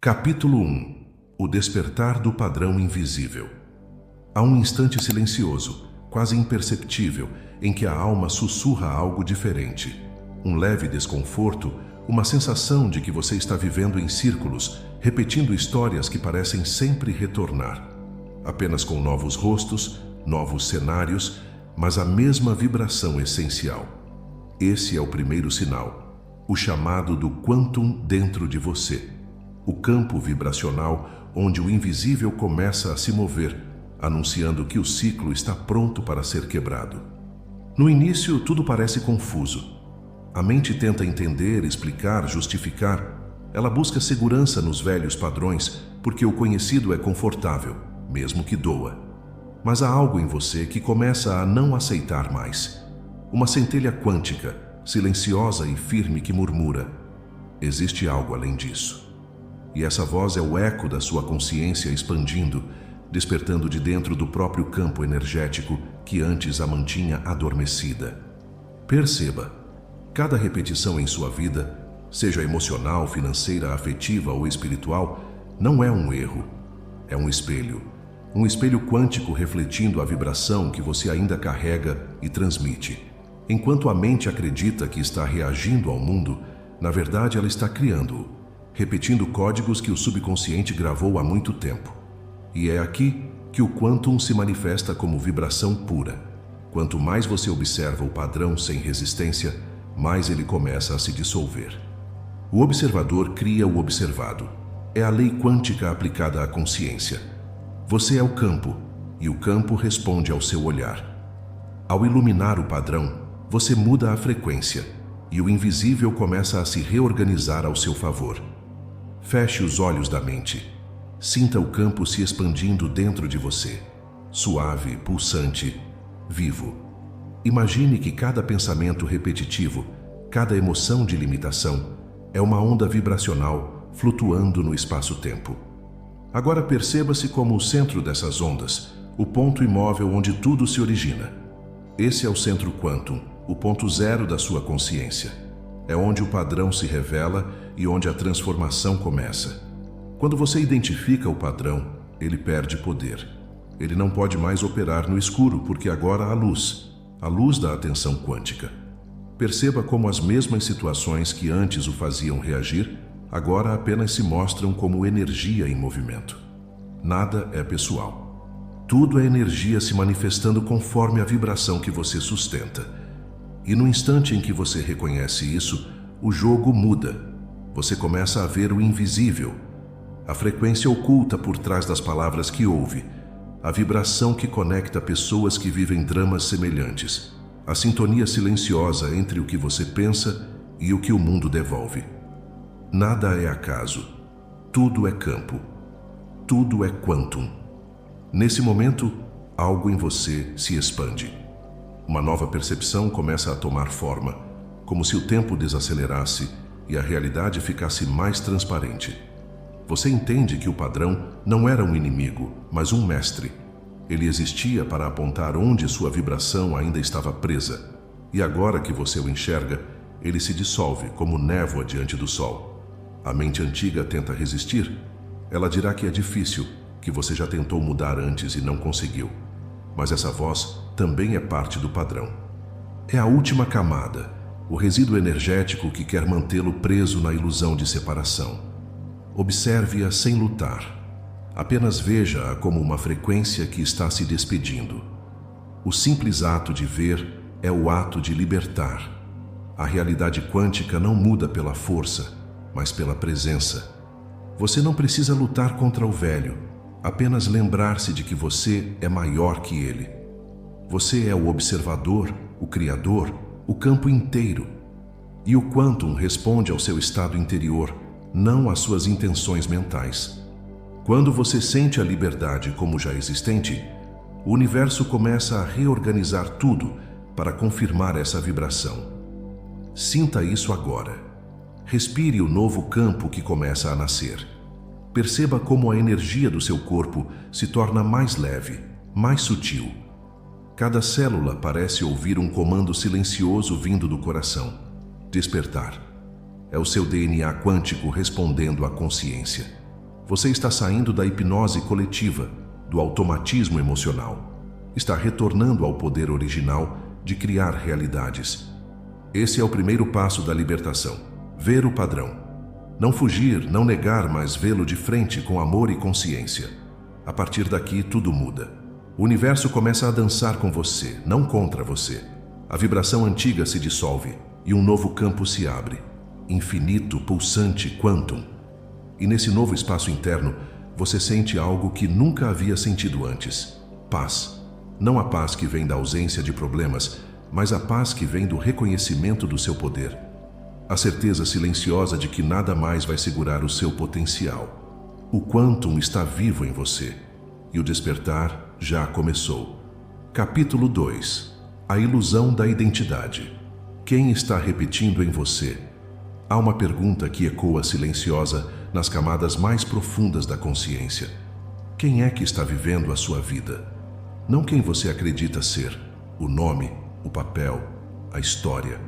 Capítulo 1. O despertar do padrão invisível. Há um instante silencioso, quase imperceptível, em que a alma sussurra algo diferente. Um leve desconforto, uma sensação de que você está vivendo em círculos, repetindo histórias que parecem sempre retornar. Apenas com novos rostos, novos cenários, mas a mesma vibração essencial. Esse é o primeiro sinal, o chamado do quantum dentro de você. O campo vibracional onde o invisível começa a se mover, anunciando que o ciclo está pronto para ser quebrado. No início, tudo parece confuso. A mente tenta entender, explicar, justificar. Ela busca segurança nos velhos padrões, porque o conhecido é confortável, mesmo que doa. Mas há algo em você que começa a não aceitar mais. Uma centelha quântica, silenciosa e firme que murmura: existe algo além disso. E essa voz é o eco da sua consciência expandindo, despertando de dentro do próprio campo energético que antes a mantinha adormecida. Perceba, cada repetição em sua vida, seja emocional, financeira, afetiva ou espiritual, não é um erro, é um espelho quântico refletindo a vibração que você ainda carrega e transmite. Enquanto a mente acredita que está reagindo ao mundo, na verdade ela está criando-o, repetindo códigos que o subconsciente gravou há muito tempo. E é aqui que o quantum se manifesta como vibração pura. Quanto mais você observa o padrão sem resistência, mais ele começa a se dissolver. O observador cria o observado. É a lei quântica aplicada à consciência. Você é o campo, e o campo responde ao seu olhar. Ao iluminar o padrão, você muda a frequência, e o invisível começa a se reorganizar ao seu favor. Feche os olhos da mente. Sinta o campo se expandindo dentro de você, suave, pulsante, vivo. Imagine que cada pensamento repetitivo, cada emoção de limitação, é uma onda vibracional flutuando no espaço-tempo. Agora perceba-se como o centro dessas ondas, o ponto imóvel onde tudo se origina. Esse é o centro quantum, o ponto zero da sua consciência. É onde o padrão se revela e onde a transformação começa. Quando você identifica o padrão, ele perde poder. Ele não pode mais operar no escuro, porque agora há luz, a luz da atenção quântica. Perceba como as mesmas situações que antes o faziam reagir, agora apenas se mostram como energia em movimento. Nada é pessoal. Tudo é energia se manifestando conforme a vibração que você sustenta. E no instante em que você reconhece isso, o jogo muda. Você começa a ver o invisível, a frequência oculta por trás das palavras que ouve, a vibração que conecta pessoas que vivem dramas semelhantes, a sintonia silenciosa entre o que você pensa e o que o mundo devolve. Nada é acaso. Tudo é campo. Tudo é quantum. Nesse momento, algo em você se expande. Uma nova percepção começa a tomar forma, como se o tempo desacelerasse e a realidade ficasse mais transparente. Você entende que o padrão não era um inimigo, mas um mestre. Ele existia para apontar onde sua vibração ainda estava presa. E agora que você o enxerga, ele se dissolve como névoa diante do sol. A mente antiga tenta resistir. Ela dirá que é difícil, que você já tentou mudar antes e não conseguiu. Mas essa voz também é parte do padrão. É a última camada, o resíduo energético que quer mantê-lo preso na ilusão de separação. Observe-a sem lutar. Apenas veja-a como uma frequência que está se despedindo. O simples ato de ver é o ato de libertar. A realidade quântica não muda pela força, mas pela presença. Você não precisa lutar contra o velho, apenas lembrar-se de que você é maior que ele. Você é o observador, o criador, o campo inteiro. E o quantum responde ao seu estado interior, não às suas intenções mentais. Quando você sente a liberdade como já existente, o universo começa a reorganizar tudo para confirmar essa vibração. Sinta isso agora. Respire o novo campo que começa a nascer. Perceba como a energia do seu corpo se torna mais leve, mais sutil. Cada célula parece ouvir um comando silencioso vindo do coração. Despertar. É o seu DNA quântico respondendo à consciência. Você está saindo da hipnose coletiva, do automatismo emocional. Está retornando ao poder original de criar realidades. Esse é o primeiro passo da libertação: ver o padrão. Não fugir, não negar, mas vê-lo de frente com amor e consciência. A partir daqui, tudo muda. O universo começa a dançar com você, não contra você. A vibração antiga se dissolve e um novo campo se abre. Infinito, pulsante, quantum. E nesse novo espaço interno, você sente algo que nunca havia sentido antes: paz. Não a paz que vem da ausência de problemas, mas a paz que vem do reconhecimento do seu poder. A certeza silenciosa de que nada mais vai segurar o seu potencial. O quantum está vivo em você e o despertar já começou. Capítulo 2: A ilusão da identidade. Quem está repetindo em você? Há uma pergunta que ecoa silenciosa nas camadas mais profundas da consciência. Quem é que está vivendo a sua vida? Não quem você acredita ser, o nome, o papel, a história,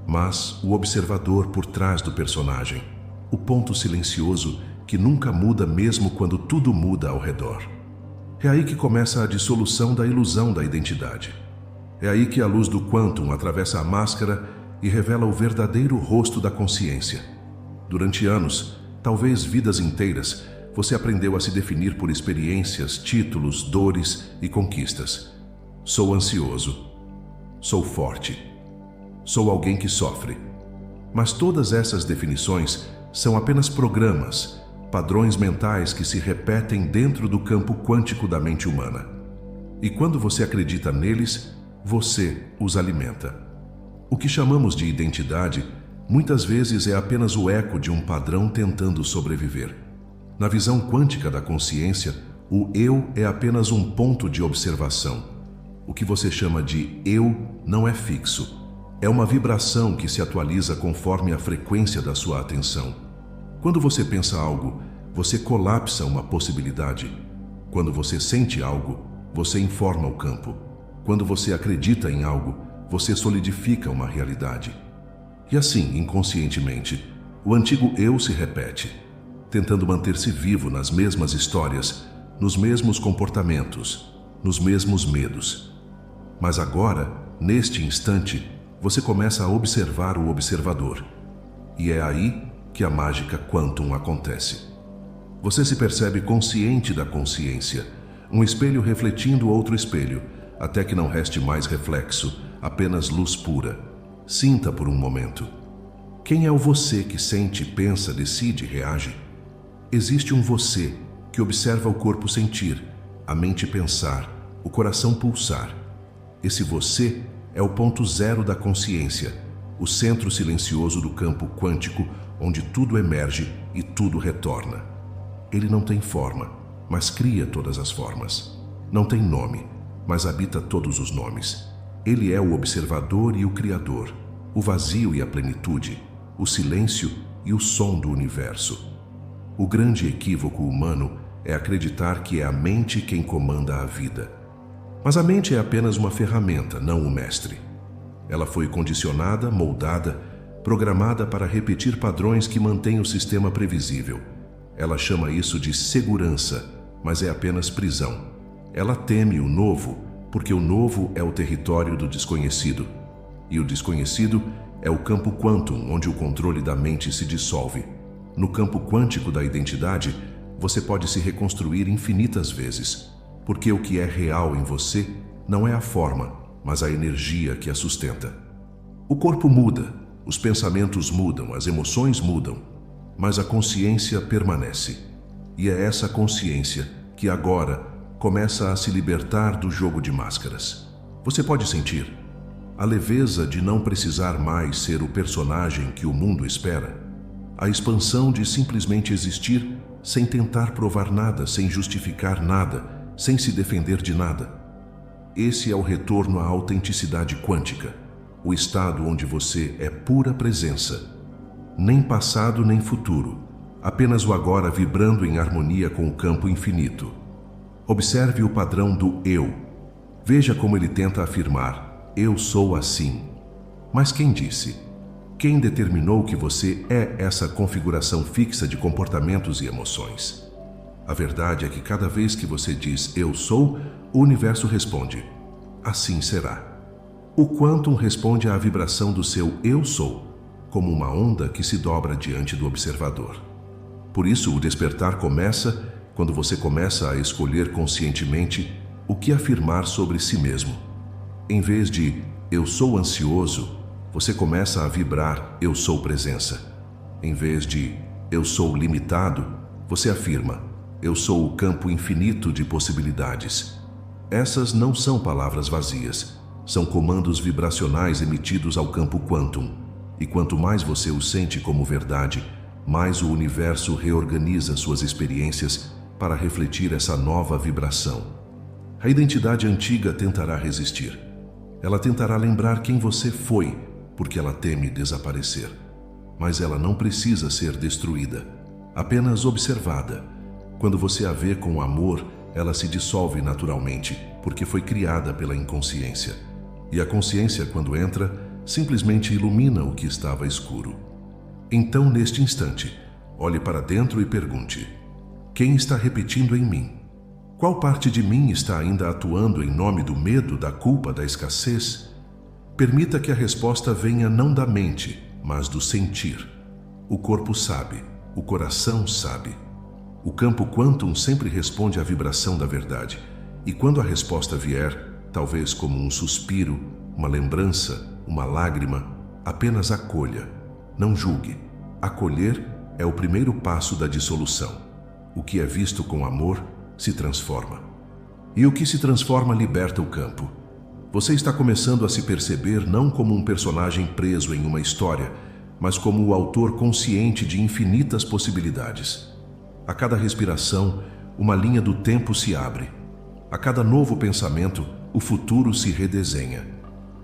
mas o observador por trás do personagem, o ponto silencioso que nunca muda mesmo quando tudo muda ao redor. É aí que começa a dissolução da ilusão da identidade. É aí que a luz do quantum atravessa a máscara e revela o verdadeiro rosto da consciência. Durante anos, talvez vidas inteiras, você aprendeu a se definir por experiências, títulos, dores e conquistas. Sou ansioso. Sou forte. Sou alguém que sofre. Mas todas essas definições são apenas programas, padrões mentais que se repetem dentro do campo quântico da mente humana. E quando você acredita neles, você os alimenta. O que chamamos de identidade, muitas vezes é apenas o eco de um padrão tentando sobreviver. Na visão quântica da consciência, o eu é apenas um ponto de observação. O que você chama de eu não é fixo. É uma vibração que se atualiza conforme a frequência da sua atenção. Quando você pensa algo, você colapsa uma possibilidade. Quando você sente algo, você informa o campo. Quando você acredita em algo, você solidifica uma realidade. E assim, inconscientemente, o antigo eu se repete, tentando manter-se vivo nas mesmas histórias, nos mesmos comportamentos, nos mesmos medos. Mas agora, neste instante, você começa a observar o observador. E é aí que a mágica quantum acontece. Você se percebe consciente da consciência, um espelho refletindo outro espelho, até que não reste mais reflexo, apenas luz pura. Sinta por um momento. Quem é o você que sente, pensa, decide, reage? Existe um você que observa o corpo sentir, a mente pensar, o coração pulsar. Esse você é o ponto zero da consciência, o centro silencioso do campo quântico onde tudo emerge e tudo retorna. Ele não tem forma, mas cria todas as formas. Não tem nome, mas habita todos os nomes. Ele é o observador e o criador, o vazio e a plenitude, o silêncio e o som do universo. O grande equívoco humano é acreditar que é a mente quem comanda a vida. Mas a mente é apenas uma ferramenta, não o mestre. Ela foi condicionada, moldada, programada para repetir padrões que mantêm o sistema previsível. Ela chama isso de segurança, mas é apenas prisão. Ela teme o novo, porque o novo é o território do desconhecido. E o desconhecido é o campo quantum, onde o controle da mente se dissolve. No campo quântico da identidade, você pode se reconstruir infinitas vezes, porque o que é real em você não é a forma, mas a energia que a sustenta. O corpo muda, os pensamentos mudam, as emoções mudam, mas a consciência permanece. E é essa consciência que agora começa a se libertar do jogo de máscaras. Você pode sentir a leveza de não precisar mais ser o personagem que o mundo espera, a expansão de simplesmente existir sem tentar provar nada, sem justificar nada, sem se defender de nada. Esse é o retorno à autenticidade quântica, o estado onde você é pura presença. Nem passado nem futuro, apenas o agora vibrando em harmonia com o campo infinito. Observe o padrão do eu. Veja como ele tenta afirmar: eu sou assim. Mas quem disse? Quem determinou que você é essa configuração fixa de comportamentos e emoções? A verdade é que cada vez que você diz "eu sou", o universo responde "assim será". O quantum responde à vibração do seu "eu sou", como uma onda que se dobra diante do observador. Por isso, o despertar começa quando você começa a escolher conscientemente o que afirmar sobre si mesmo. Em vez de "eu sou ansioso", você começa a vibrar "eu sou presença". Em vez de "eu sou limitado", você afirma "eu sou o campo infinito de possibilidades". Essas não são palavras vazias, são comandos vibracionais emitidos ao campo quantum. E quanto mais você o sente como verdade, mais o universo reorganiza suas experiências para refletir essa nova vibração. A identidade antiga tentará resistir. Ela tentará lembrar quem você foi, porque ela teme desaparecer. Mas ela não precisa ser destruída, apenas observada. Quando você a vê com amor, ela se dissolve naturalmente, porque foi criada pela inconsciência. E a consciência, quando entra, simplesmente ilumina o que estava escuro. Então, neste instante, olhe para dentro e pergunte: quem está repetindo em mim? Qual parte de mim está ainda atuando em nome do medo, da culpa, da escassez? Permita que a resposta venha não da mente, mas do sentir. O corpo sabe, o coração sabe. O campo quantum sempre responde à vibração da verdade. E quando a resposta vier, talvez como um suspiro, uma lembrança, uma lágrima, apenas acolha. Não julgue. Acolher é o primeiro passo da dissolução. O que é visto com amor se transforma. E o que se transforma liberta o campo. Você está começando a se perceber não como um personagem preso em uma história, mas como o autor consciente de infinitas possibilidades. A cada respiração, uma linha do tempo se abre. A cada novo pensamento, o futuro se redesenha.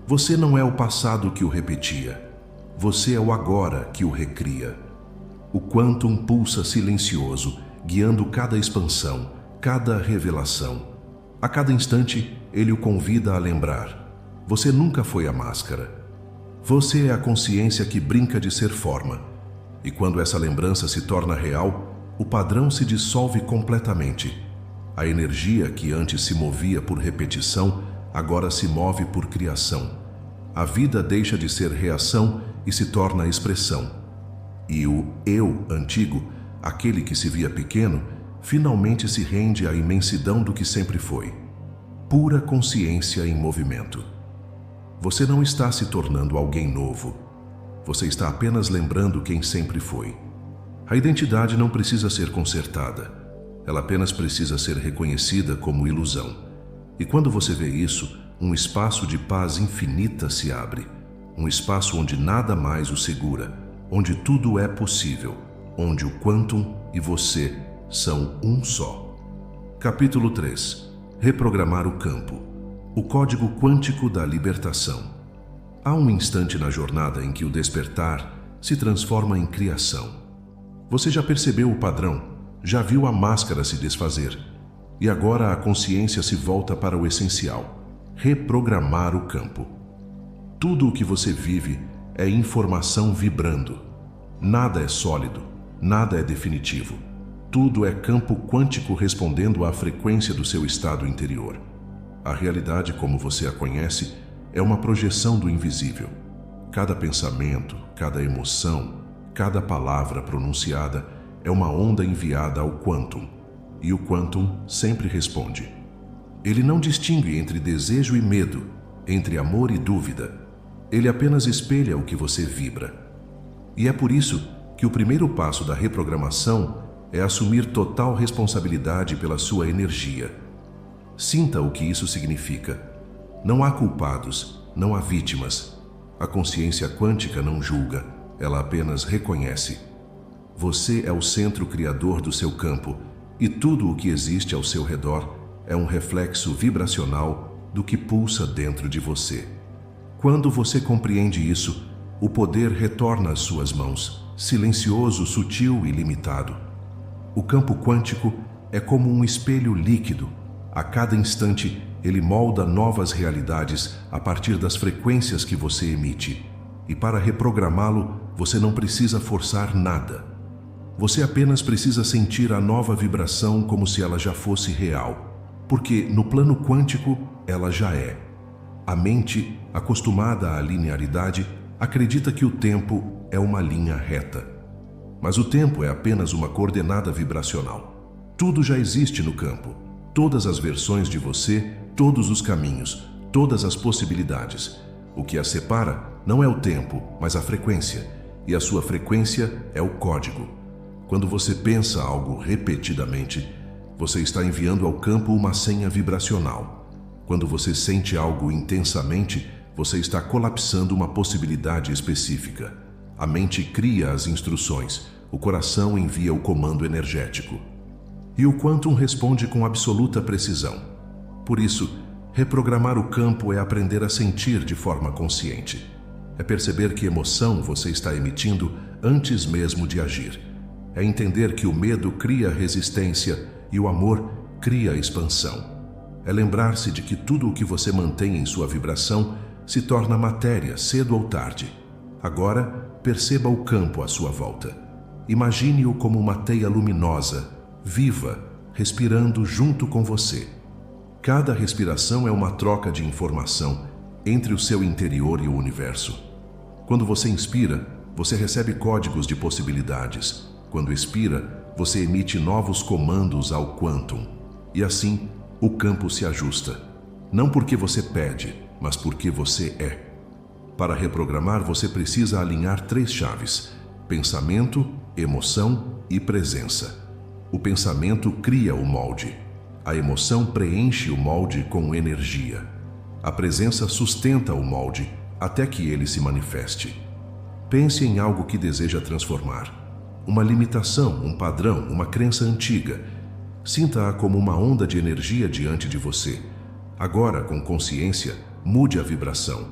Você não é o passado que o repetia. Você é o agora que o recria. O quantum pulsa silencioso, guiando cada expansão, cada revelação. A cada instante, ele o convida a lembrar: você nunca foi a máscara. Você é a consciência que brinca de ser forma. E quando essa lembrança se torna real, o padrão se dissolve completamente. A energia que antes se movia por repetição, agora se move por criação. A vida deixa de ser reação e se torna expressão. E o eu antigo, aquele que se via pequeno, finalmente se rende à imensidão do que sempre foi. Pura consciência em movimento. Você não está se tornando alguém novo. Você está apenas lembrando quem sempre foi. A identidade não precisa ser consertada. Ela apenas precisa ser reconhecida como ilusão. E quando você vê isso, um espaço de paz infinita se abre. Um espaço onde nada mais o segura, onde tudo é possível, onde o quantum e você são um só. Capítulo 3. Reprogramar o campo. O código quântico da libertação. Há um instante na jornada em que o despertar se transforma em criação. Você já percebeu o padrão? Já viu a máscara se desfazer? E agora a consciência se volta para o essencial: reprogramar o campo. Tudo o que você vive é informação vibrando. Nada é sólido, nada é definitivo. Tudo é campo quântico respondendo à frequência do seu estado interior. A realidade, como você a conhece, é uma projeção do invisível. Cada pensamento, cada emoção, cada palavra pronunciada é uma onda enviada ao quantum. E o quantum sempre responde. Ele não distingue entre desejo e medo, entre amor e dúvida. Ele apenas espelha o que você vibra. E é por isso que o primeiro passo da reprogramação é assumir total responsabilidade pela sua energia. Sinta o que isso significa. Não há culpados, não há vítimas. A consciência quântica não julga, ela apenas reconhece. Você é o centro criador do seu campo, e tudo o que existe ao seu redor é um reflexo vibracional do que pulsa dentro de você. Quando você compreende isso, o poder retorna às suas mãos, silencioso, sutil e limitado. O campo quântico é como um espelho líquido. A cada instante, ele molda novas realidades a partir das frequências que você emite. E para reprogramá-lo, você não precisa forçar nada. Você apenas precisa sentir a nova vibração como se ela já fosse real, porque no plano quântico ela já é. A mente, acostumada à linearidade, acredita que o tempo é uma linha reta. Mas o tempo é apenas uma coordenada vibracional. Tudo já existe no campo. Todas as versões de você, todos os caminhos, todas as possibilidades. O que as separa não é o tempo, mas a frequência. E a sua frequência é o código. Quando você pensa algo repetidamente, você está enviando ao campo uma senha vibracional. Quando você sente algo intensamente, você está colapsando uma possibilidade específica. A mente cria as instruções, o coração envia o comando energético. E o Quantum responde com absoluta precisão. Por isso, reprogramar o campo é aprender a sentir de forma consciente. É perceber que emoção você está emitindo antes mesmo de agir. É entender que o medo cria resistência e o amor cria expansão. É lembrar-se de que tudo o que você mantém em sua vibração se torna matéria cedo ou tarde. Agora, perceba o campo à sua volta. Imagine-o como uma teia luminosa, viva, respirando junto com você. Cada respiração é uma troca de informação entre o seu interior e o universo. Quando você inspira, você recebe códigos de possibilidades. Quando expira, você emite novos comandos ao Quantum. E assim, o campo se ajusta. Não porque você pede, mas porque você é. Para reprogramar, você precisa alinhar 3 chaves: pensamento, emoção e presença. O pensamento cria o molde. A emoção preenche o molde com energia. A presença sustenta o molde até que ele se manifeste. Pense em algo que deseja transformar. Uma limitação, um padrão, uma crença antiga. Sinta-a como uma onda de energia diante de você. Agora, com consciência, mude a vibração.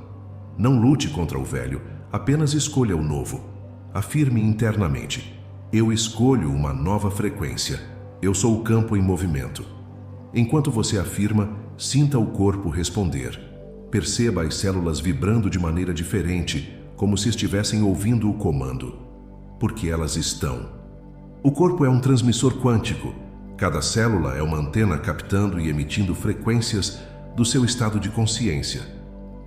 Não lute contra o velho, apenas escolha o novo. Afirme internamente: eu escolho uma nova frequência. Eu sou o campo em movimento. Enquanto você afirma, sinta o corpo responder. Perceba as células vibrando de maneira diferente, como se estivessem ouvindo o comando. Porque elas estão. O corpo é um transmissor quântico. Cada célula é uma antena captando e emitindo frequências do seu estado de consciência.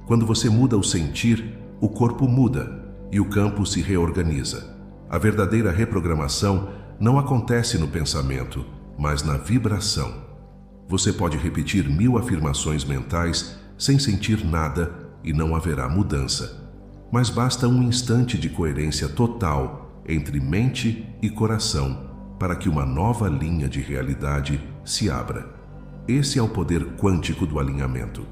Quando você muda o sentir, o corpo muda e o campo se reorganiza. A verdadeira reprogramação não acontece no pensamento, mas na vibração. Você pode repetir 1000 afirmações mentais sem sentir nada e não haverá mudança. Mas basta um instante de coerência total entre mente e coração para que uma nova linha de realidade se abra. Esse é o poder quântico do alinhamento.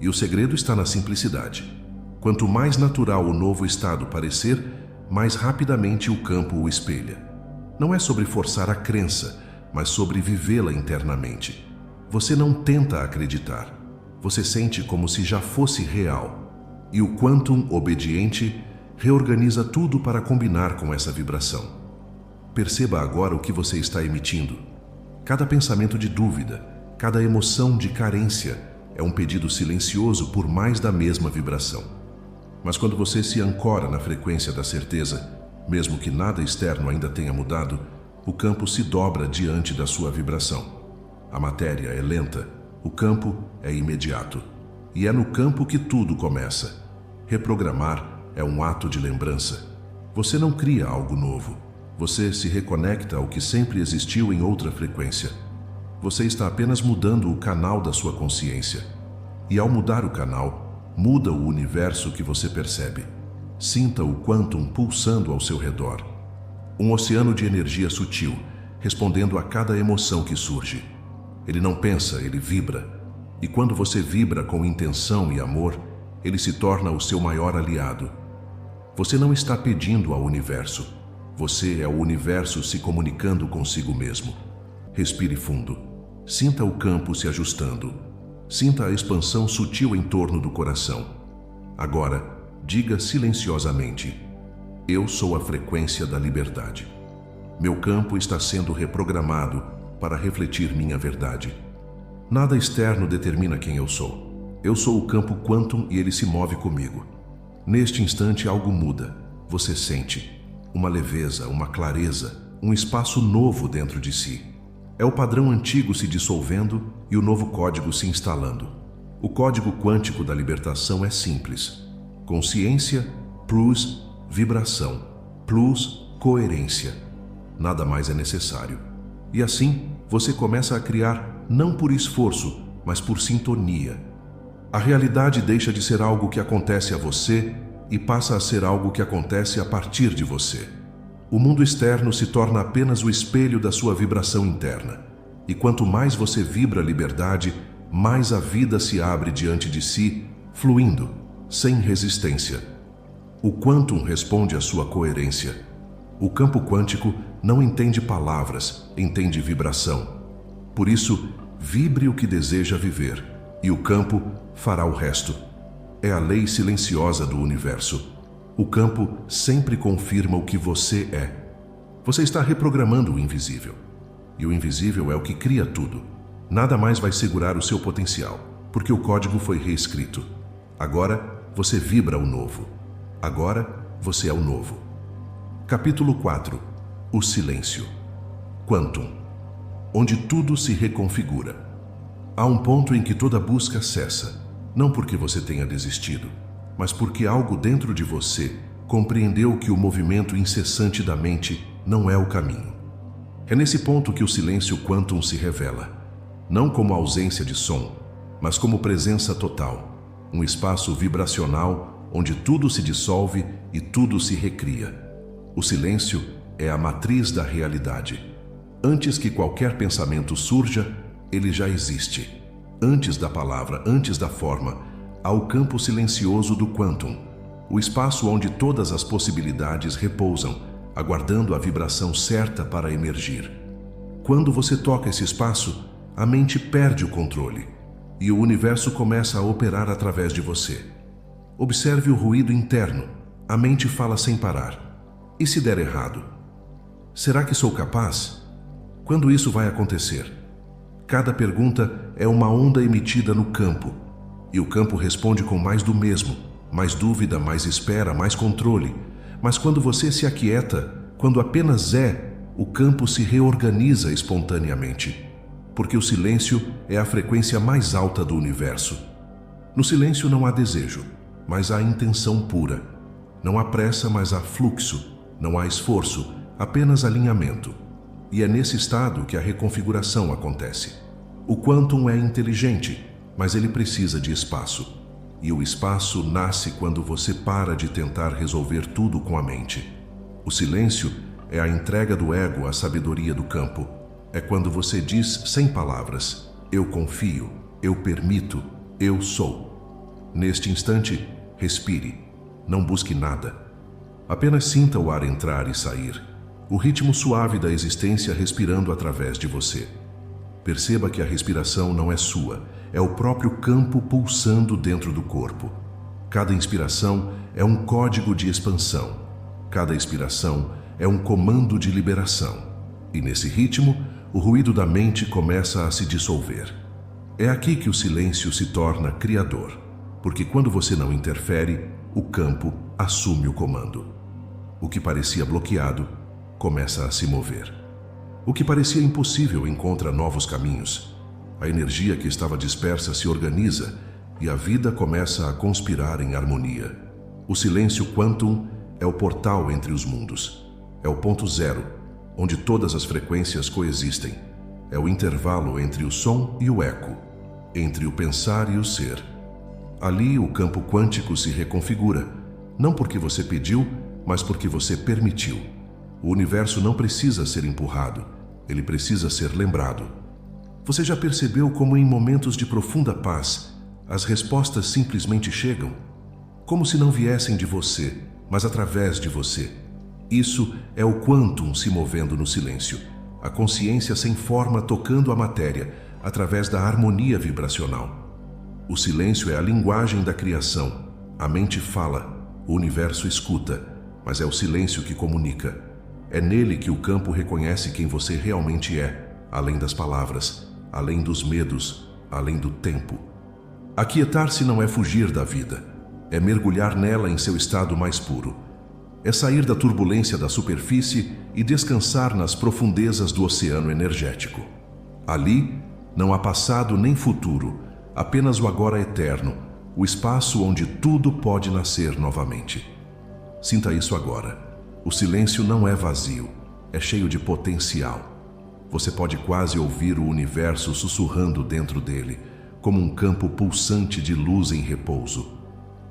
E o segredo está na simplicidade. Quanto mais natural o novo estado parecer, mais rapidamente o campo o espelha. Não é sobre forçar a crença, mas sobre vivê-la internamente. Você não tenta acreditar. Você sente como se já fosse real. E o Quantum obediente reorganiza tudo para combinar com essa vibração. Perceba agora o que você está emitindo. Cada pensamento de dúvida, cada emoção de carência é um pedido silencioso por mais da mesma vibração. Mas quando você se ancora na frequência da certeza, mesmo que nada externo ainda tenha mudado, o campo se dobra diante da sua vibração. A matéria é lenta, o campo é imediato. E é no campo que tudo começa. Reprogramar é um ato de lembrança. Você não cria algo novo. Você se reconecta ao que sempre existiu em outra frequência. Você está apenas mudando o canal da sua consciência. E ao mudar o canal, muda o universo que você percebe. Sinta o Quantum pulsando ao seu redor. Um oceano de energia sutil, respondendo a cada emoção que surge. Ele não pensa, ele vibra. E quando você vibra com intenção e amor, ele se torna o seu maior aliado. Você não está pedindo ao universo. Você é o universo se comunicando consigo mesmo. Respire fundo. Sinta o campo se ajustando. Sinta a expansão sutil em torno do coração. Agora, diga silenciosamente: eu sou a frequência da liberdade. Meu campo está sendo reprogramado para refletir minha verdade. Nada externo determina quem eu sou. Eu sou o campo Quantum e ele se move comigo. Neste instante algo muda. Você sente uma leveza, uma clareza, um espaço novo dentro de si. É o padrão antigo se dissolvendo e o novo código se instalando. O código quântico da libertação é simples: consciência plus vibração plus coerência. Nada mais é necessário. E assim, você começa a criar não por esforço, mas por sintonia. A realidade deixa de ser algo que acontece a você e passa a ser algo que acontece a partir de você. O mundo externo se torna apenas o espelho da sua vibração interna. E quanto mais você vibra a liberdade, mais a vida se abre diante de si, fluindo, sem resistência. O quantum responde à sua coerência. O campo quântico não entende palavras, entende vibração. Por isso, vibre o que deseja viver, e o campo fará o resto. É a lei silenciosa do universo. O campo sempre confirma o que você é. Você está reprogramando o invisível. E o invisível é o que cria tudo. Nada mais vai segurar o seu potencial, porque o código foi reescrito. Agora, você vibra o novo. Agora, você é o novo. Capítulo 4. O silêncio. Quantum. Onde tudo se reconfigura. Há um ponto em que toda busca cessa, não porque você tenha desistido, mas porque algo dentro de você compreendeu que o movimento incessante da mente não é o caminho. É nesse ponto que o silêncio quantum se revela, não como ausência de som, mas como presença total, um espaço vibracional onde tudo se dissolve e tudo se recria. O silêncio é a matriz da realidade. Antes que qualquer pensamento surja, ele já existe. Antes da palavra, antes da forma, há o campo silencioso do quantum, o espaço onde todas as possibilidades repousam, aguardando a vibração certa para emergir. Quando você toca esse espaço, a mente perde o controle e o universo começa a operar através de você. Observe o ruído interno. A mente fala sem parar. E se der errado? Será que sou capaz? Quando isso vai acontecer? Cada pergunta é uma onda emitida no campo, e o campo responde com mais do mesmo, mais dúvida, mais espera, mais controle. Mas quando você se aquieta, quando apenas é, o campo se reorganiza espontaneamente, porque o silêncio é a frequência mais alta do universo. No silêncio não há desejo, mas há intenção pura. Não há pressa, mas há fluxo. Não há esforço, apenas alinhamento. E é nesse estado que a reconfiguração acontece. O quantum é inteligente, mas ele precisa de espaço. E o espaço nasce quando você para de tentar resolver tudo com a mente. O silêncio é a entrega do ego à sabedoria do campo. É quando você diz sem palavras: eu confio, eu permito, eu sou. Neste instante, respire. Não busque nada. Apenas sinta o ar entrar e sair. O ritmo suave da existência respirando através de você. Perceba que a respiração não é sua, é o próprio campo pulsando dentro do corpo. Cada inspiração é um código de expansão. Cada expiração é um comando de liberação. E nesse ritmo, o ruído da mente começa a se dissolver. É aqui que o silêncio se torna criador, porque quando você não interfere, o campo assume o comando. O que parecia bloqueado começa a se mover. O que parecia impossível encontra novos caminhos. A energia que estava dispersa se organiza e a vida começa a conspirar em harmonia. O silêncio quantum é o portal entre os mundos. É o ponto zero, onde todas as frequências coexistem. É o intervalo entre o som e o eco, entre o pensar e o ser. Ali o campo quântico se reconfigura, não porque você pediu, mas porque você permitiu. O universo não precisa ser empurrado, ele precisa ser lembrado. Você já percebeu como em momentos de profunda paz, as respostas simplesmente chegam? Como se não viessem de você, mas através de você. Isso é o quantum se movendo no silêncio, a consciência sem forma tocando a matéria através da harmonia vibracional. O silêncio é a linguagem da criação. A mente fala, o universo escuta, mas é o silêncio que comunica. É nele que o campo reconhece quem você realmente é, além das palavras, além dos medos, além do tempo. Aquietar-se não é fugir da vida, é mergulhar nela em seu estado mais puro. É sair da turbulência da superfície e descansar nas profundezas do oceano energético. Ali, não há passado nem futuro, apenas o agora eterno, o espaço onde tudo pode nascer novamente. Sinta isso agora. O silêncio não é vazio, é cheio de potencial. Você pode quase ouvir o universo sussurrando dentro dele, como um campo pulsante de luz em repouso.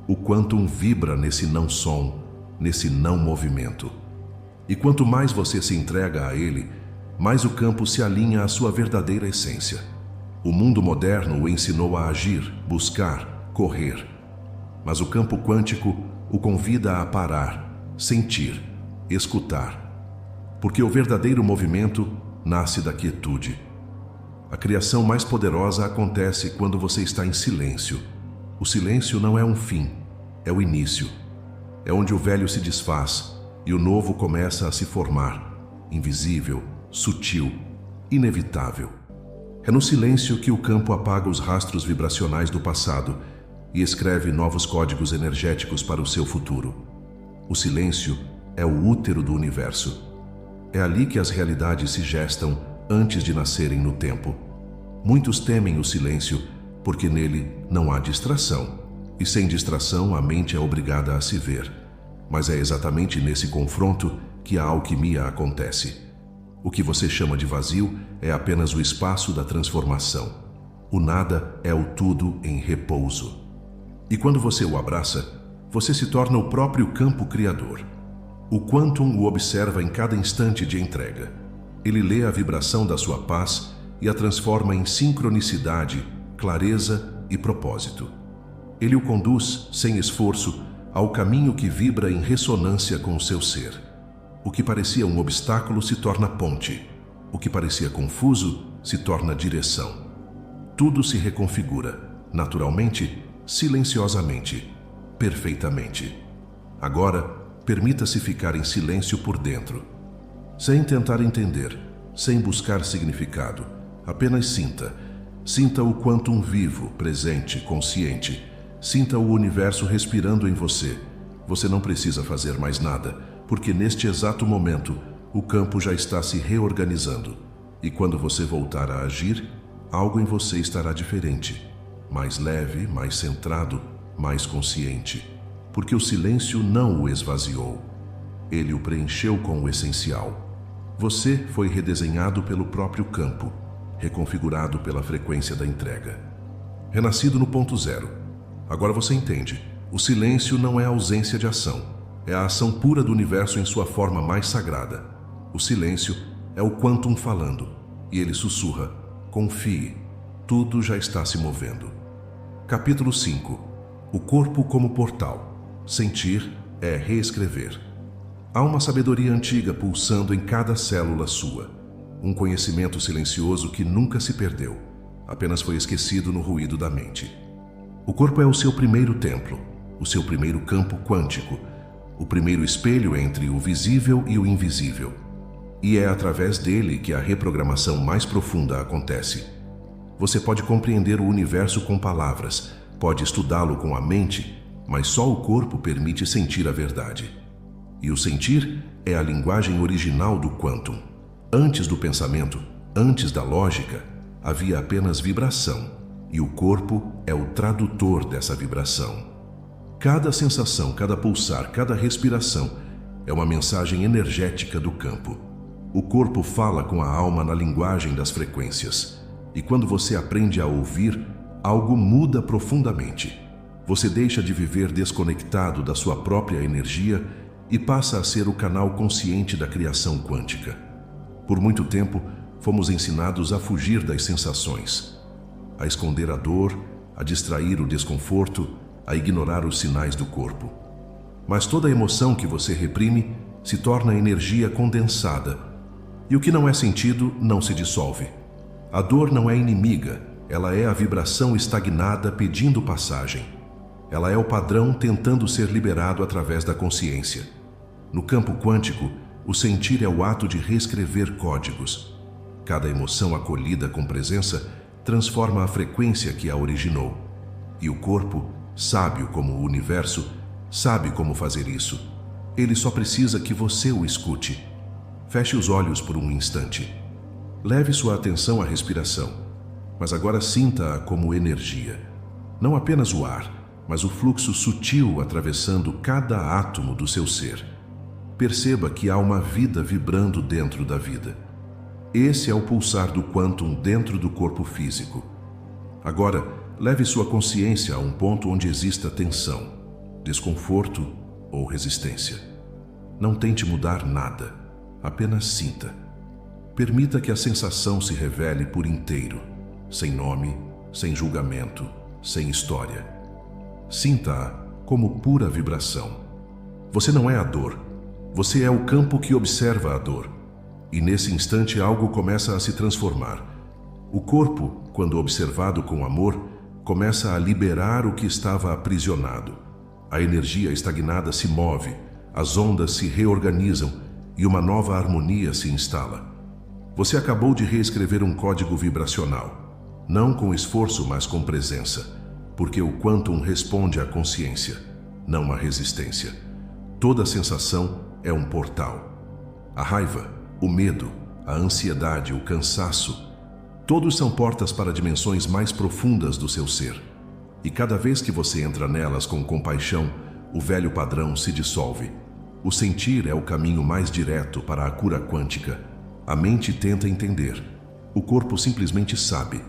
O quantum vibra nesse não som, nesse não movimento. E quanto mais você se entrega a ele, mais o campo se alinha à sua verdadeira essência. O mundo moderno o ensinou a agir, buscar, correr. Mas o campo quântico o convida a parar, sentir, escutar. Porque o verdadeiro movimento nasce da quietude. A criação mais poderosa acontece quando você está em silêncio. O silêncio não é um fim, é o início. É onde o velho se desfaz e o novo começa a se formar, invisível, sutil, inevitável. É no silêncio que o campo apaga os rastros vibracionais do passado e escreve novos códigos energéticos para o seu futuro. O silêncio é o útero do universo. É ali que as realidades se gestam antes de nascerem no tempo. Muitos temem o silêncio porque nele não há distração. E sem distração, a mente é obrigada a se ver. Mas é exatamente nesse confronto que a alquimia acontece. O que você chama de vazio é apenas o espaço da transformação. O nada é o tudo em repouso. E quando você o abraça, você se torna o próprio campo criador. O quantum o observa em cada instante de entrega. Ele lê a vibração da sua paz e a transforma em sincronicidade, clareza e propósito. Ele o conduz, sem esforço, ao caminho que vibra em ressonância com o seu ser. O que parecia um obstáculo se torna ponte. O que parecia confuso se torna direção. Tudo se reconfigura, naturalmente, silenciosamente, perfeitamente. Agora, permita-se ficar em silêncio por dentro. Sem tentar entender, sem buscar significado, apenas sinta. Sinta o quantum vivo, presente, consciente. Sinta o universo respirando em você. Você não precisa fazer mais nada, porque neste exato momento, o campo já está se reorganizando. E quando você voltar a agir, algo em você estará diferente. Mais leve, mais centrado, mais consciente. Porque o silêncio não o esvaziou. Ele o preencheu com o essencial. Você foi redesenhado pelo próprio campo, reconfigurado pela frequência da entrega. Renascido no ponto zero. Agora você entende. O silêncio não é a ausência de ação. É a ação pura do universo em sua forma mais sagrada. O silêncio é o quantum falando. E ele sussurra: confie, tudo já está se movendo. Capítulo 5. O corpo como portal. Sentir é reescrever. Há uma sabedoria antiga pulsando em cada célula sua. Um conhecimento silencioso que nunca se perdeu. Apenas foi esquecido no ruído da mente. O corpo é o seu primeiro templo, o seu primeiro campo quântico, o primeiro espelho entre o visível e o invisível. E é através dele que a reprogramação mais profunda acontece. Você pode compreender o universo com palavras, pode estudá-lo com a mente, mas só o corpo permite sentir a verdade. E o sentir é a linguagem original do quantum. Antes do pensamento, antes da lógica, havia apenas vibração. E o corpo é o tradutor dessa vibração. Cada sensação, cada pulsar, cada respiração é uma mensagem energética do campo. O corpo fala com a alma na linguagem das frequências. E quando você aprende a ouvir, algo muda profundamente. Você deixa de viver desconectado da sua própria energia e passa a ser o canal consciente da criação quântica. Por muito tempo, fomos ensinados a fugir das sensações, a esconder a dor, a distrair o desconforto, a ignorar os sinais do corpo. Mas toda emoção que você reprime se torna energia condensada, e o que não é sentido não se dissolve. A dor não é inimiga, ela é a vibração estagnada pedindo passagem. Ela é o padrão tentando ser liberado através da consciência. No campo quântico, o sentir é o ato de reescrever códigos. Cada emoção acolhida com presença transforma a frequência que a originou. E o corpo, sábio como o universo, sabe como fazer isso. Ele só precisa que você o escute. Feche os olhos por um instante. Leve sua atenção à respiração, mas agora sinta-a como energia. Não apenas o ar, mas o fluxo sutil atravessando cada átomo do seu ser. Perceba que há uma vida vibrando dentro da vida. Esse é o pulsar do quantum dentro do corpo físico. Agora, leve sua consciência a um ponto onde exista tensão, desconforto ou resistência. Não tente mudar nada, apenas sinta. Permita que a sensação se revele por inteiro, sem nome, sem julgamento, sem história. Sinta-a como pura vibração. Você não é a dor, você é o campo que observa a dor. E nesse instante algo começa a se transformar. O corpo, quando observado com amor, começa a liberar o que estava aprisionado. A energia estagnada se move, as ondas se reorganizam e uma nova harmonia se instala. Você acabou de reescrever um código vibracional, não com esforço, mas com presença, porque o quantum responde à consciência, não à resistência. Toda sensação é um portal. A raiva, o medo, a ansiedade, o cansaço, todos são portas para dimensões mais profundas do seu ser. E cada vez que você entra nelas com compaixão, o velho padrão se dissolve. O sentir é o caminho mais direto para a cura quântica. A mente tenta entender. O corpo simplesmente sabe.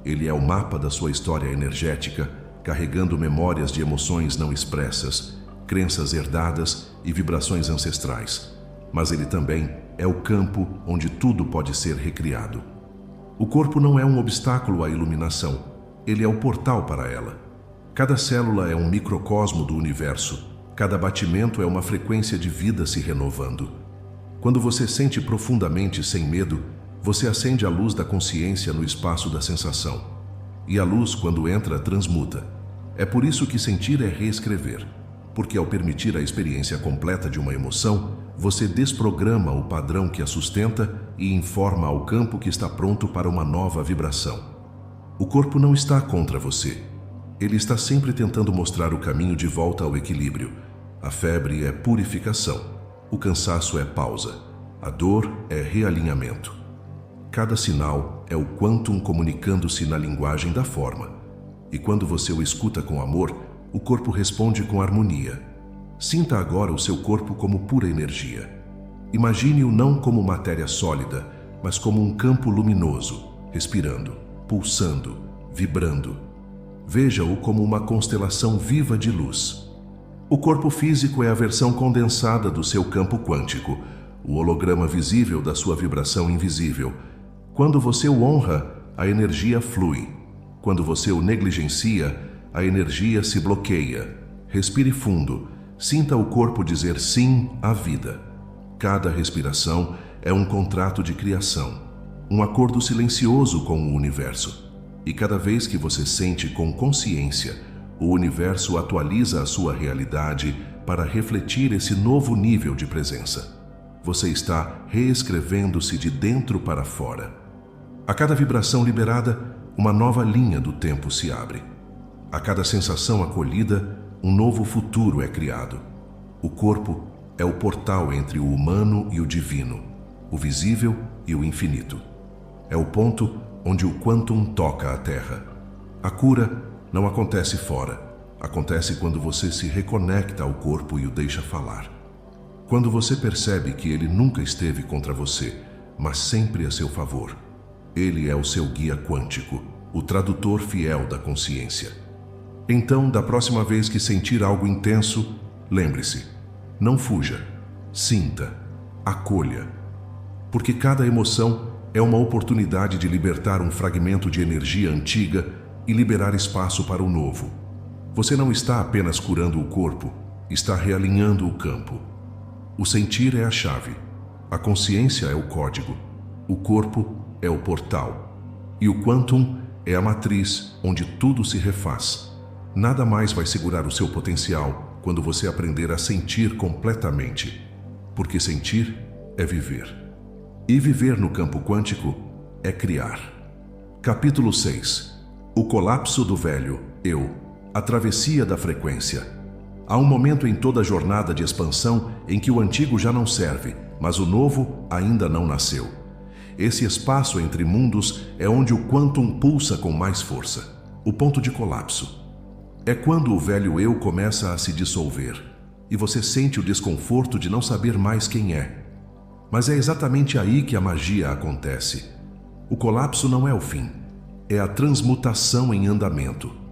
Ele é o mapa da sua história energética, carregando memórias de emoções não expressas, crenças herdadas e vibrações ancestrais. Mas ele também é o campo onde tudo pode ser recriado. O corpo não é um obstáculo à iluminação, ele é o portal para ela. Cada célula é um microcosmo do universo, cada batimento é uma frequência de vida se renovando. Quando você sente profundamente sem medo, você acende a luz da consciência no espaço da sensação. E a luz, quando entra, transmuta. É por isso que sentir é reescrever. Porque ao permitir a experiência completa de uma emoção, você desprograma o padrão que a sustenta e informa ao campo que está pronto para uma nova vibração. O corpo não está contra você. Ele está sempre tentando mostrar o caminho de volta ao equilíbrio. A febre é purificação. O cansaço é pausa. A dor é realinhamento. Cada sinal é o quantum comunicando-se na linguagem da forma. E quando você o escuta com amor, o corpo responde com harmonia. Sinta agora o seu corpo como pura energia. Imagine-o não como matéria sólida, mas como um campo luminoso, respirando, pulsando, vibrando. Veja-o como uma constelação viva de luz. O corpo físico é a versão condensada do seu campo quântico, o holograma visível da sua vibração invisível. Quando você o honra, a energia flui. Quando você o negligencia, a energia se bloqueia. Respire fundo. Sinta o corpo dizer sim à vida. Cada respiração é um contrato de criação, um acordo silencioso com o universo. E cada vez que você sente com consciência, o universo atualiza a sua realidade para refletir esse novo nível de presença. Você está reescrevendo-se de dentro para fora. A cada vibração liberada, uma nova linha do tempo se abre. A cada sensação acolhida, um novo futuro é criado. O corpo é o portal entre o humano e o divino, o visível e o infinito. É o ponto onde o quantum toca a terra. A cura não acontece fora, acontece quando você se reconecta ao corpo e o deixa falar. Quando você percebe que ele nunca esteve contra você, mas sempre a seu favor. Ele é o seu guia quântico, o tradutor fiel da consciência. Então, da próxima vez que sentir algo intenso, lembre-se, não fuja, sinta, acolha. Porque cada emoção é uma oportunidade de libertar um fragmento de energia antiga e liberar espaço para o novo. Você não está apenas curando o corpo, está realinhando o campo. O sentir é a chave, a consciência é o código, o corpo é o portal e o quantum é a matriz onde tudo se refaz. Nada mais vai segurar o seu potencial quando você aprender a sentir completamente, porque sentir é viver. E viver no campo quântico é criar. Capítulo 6. O colapso do velho eu, a travessia da frequência. Há um momento em toda a jornada de expansão em que o antigo já não serve, mas o novo ainda não nasceu. Esse espaço entre mundos é onde o Quantum pulsa com mais força. O ponto de colapso. É quando o velho eu começa a se dissolver e você sente o desconforto de não saber mais quem é. Mas é exatamente aí que a magia acontece. O colapso não é o fim, é a transmutação em andamento.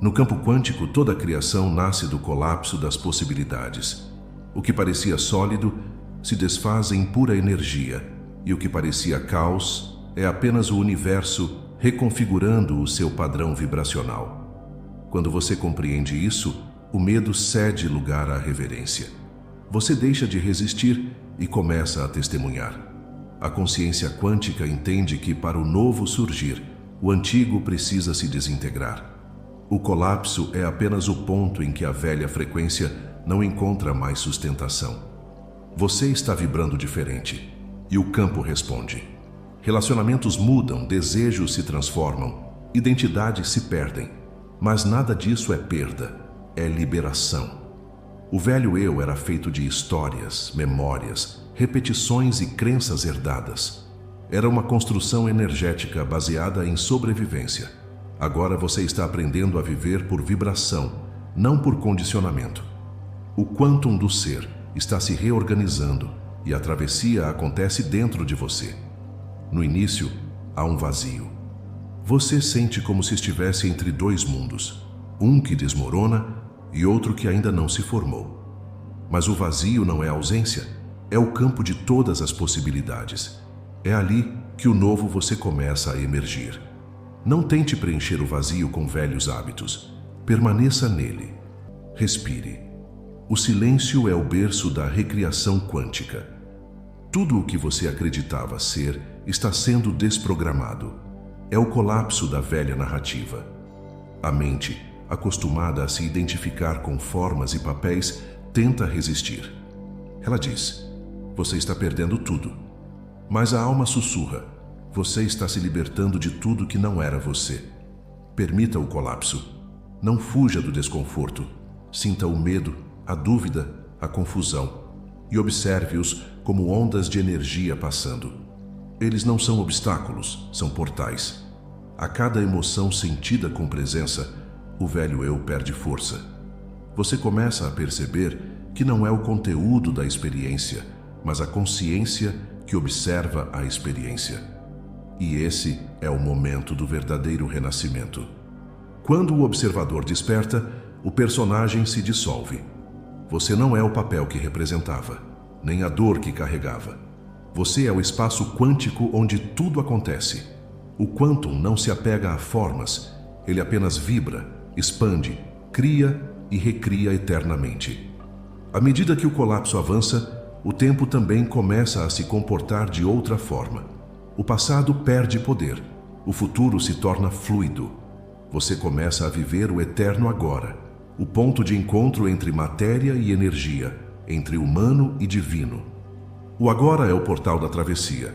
No campo quântico, toda a criação nasce do colapso das possibilidades. O que parecia sólido se desfaz em pura energia, e o que parecia caos é apenas o universo reconfigurando o seu padrão vibracional. Quando você compreende isso, o medo cede lugar à reverência. Você deixa de resistir e começa a testemunhar. A consciência quântica entende que, para o novo surgir, o antigo precisa se desintegrar. O colapso é apenas o ponto em que a velha frequência não encontra mais sustentação. Você está vibrando diferente, e o campo responde. Relacionamentos mudam, desejos se transformam, identidades se perdem. Mas nada disso é perda, é liberação. O velho eu era feito de histórias, memórias, repetições e crenças herdadas. Era uma construção energética baseada em sobrevivência. Agora você está aprendendo a viver por vibração, não por condicionamento. O quantum do ser está se reorganizando e a travessia acontece dentro de você. No início, há um vazio. Você sente como se estivesse entre dois mundos, um que desmorona e outro que ainda não se formou. Mas o vazio não é ausência, é o campo de todas as possibilidades. É ali que o novo você começa a emergir. Não tente preencher o vazio com velhos hábitos. Permaneça nele. Respire. O silêncio é o berço da recriação quântica. Tudo o que você acreditava ser está sendo desprogramado. É o colapso da velha narrativa. A mente, acostumada a se identificar com formas e papéis, tenta resistir. Ela diz: você está perdendo tudo. Mas a alma sussurra: você está se libertando de tudo que não era você. Permita o colapso. Não fuja do desconforto. Sinta o medo, a dúvida, a confusão. E observe-os como ondas de energia passando. Eles não são obstáculos, são portais. A cada emoção sentida com presença, o velho eu perde força. Você começa a perceber que não é o conteúdo da experiência, mas a consciência que observa a experiência. E esse é o momento do verdadeiro renascimento. Quando o observador desperta, o personagem se dissolve. Você não é o papel que representava, nem a dor que carregava. Você é o espaço quântico onde tudo acontece. O quantum não se apega a formas, ele apenas vibra, expande, cria e recria eternamente. À medida que o colapso avança, o tempo também começa a se comportar de outra forma. O passado perde poder, o futuro se torna fluido. Você começa a viver o eterno agora, o ponto de encontro entre matéria e energia, entre humano e divino. O agora é o portal da travessia.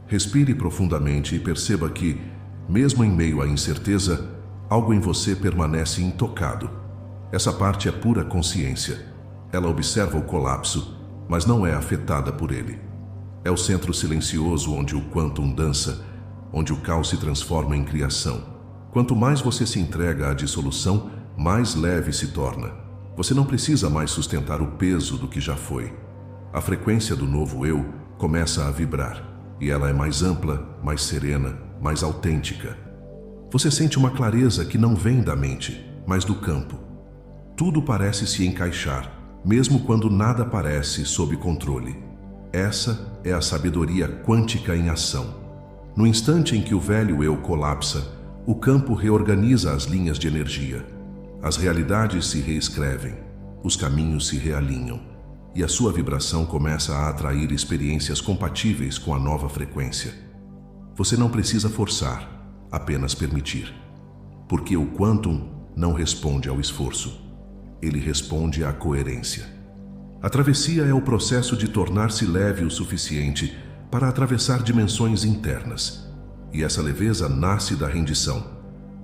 Respire profundamente e perceba que, mesmo em meio à incerteza, algo em você permanece intocado. Essa parte é pura consciência. Ela observa o colapso, mas não é afetada por ele. É o centro silencioso onde o quantum dança, onde o caos se transforma em criação. Quanto mais você se entrega à dissolução, mais leve se torna. Você não precisa mais sustentar o peso do que já foi. A frequência do novo eu começa a vibrar, e ela é mais ampla, mais serena, mais autêntica. Você sente uma clareza que não vem da mente, mas do campo. Tudo parece se encaixar, mesmo quando nada parece sob controle. Essa é a sabedoria quântica em ação. No instante em que o velho eu colapsa, o campo reorganiza as linhas de energia. As realidades se reescrevem, os caminhos se realinham, e a sua vibração começa a atrair experiências compatíveis com a nova frequência. Você não precisa forçar, apenas permitir. Porque o quantum não responde ao esforço, ele responde à coerência. A travessia é o processo de tornar-se leve o suficiente para atravessar dimensões internas. E essa leveza nasce da rendição.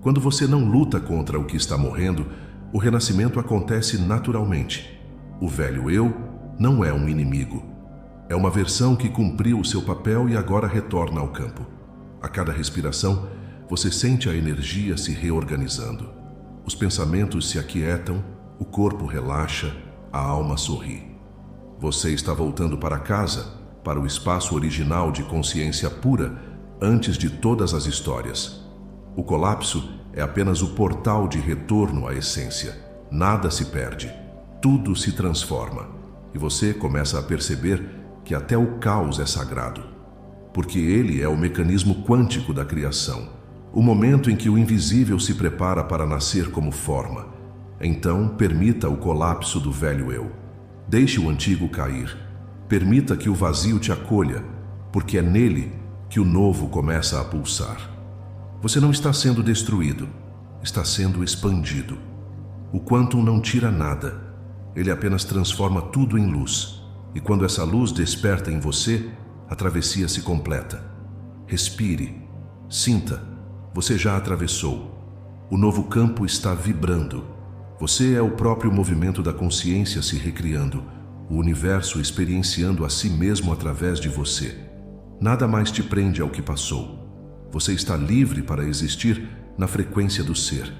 Quando você não luta contra o que está morrendo, O renascimento acontece naturalmente. O velho eu não é um inimigo. É uma versão que cumpriu o seu papel e agora retorna ao campo. A cada respiração, você sente a energia se reorganizando. Os pensamentos se aquietam, o corpo relaxa, a alma sorri. Você está voltando para casa, para o espaço original de consciência pura, antes de todas as histórias. O colapso é apenas o portal de retorno à essência. Nada se perde, tudo se transforma. E você começa a perceber que até o caos é sagrado. Porque ele é o mecanismo quântico da criação. O momento em que o invisível se prepara para nascer como forma. Então, permita o colapso do velho eu. Deixe o antigo cair. Permita que o vazio te acolha, porque é nele que o novo começa a pulsar. Você não está sendo destruído, está sendo expandido. O Quantum não tira nada, ele apenas transforma tudo em luz. E quando essa luz desperta em você, a travessia se completa. Respire, sinta, você já atravessou. O novo campo está vibrando. Você é o próprio movimento da consciência se recriando, o universo experienciando a si mesmo através de você. Nada mais te prende ao que passou. Você está livre para existir na frequência do ser.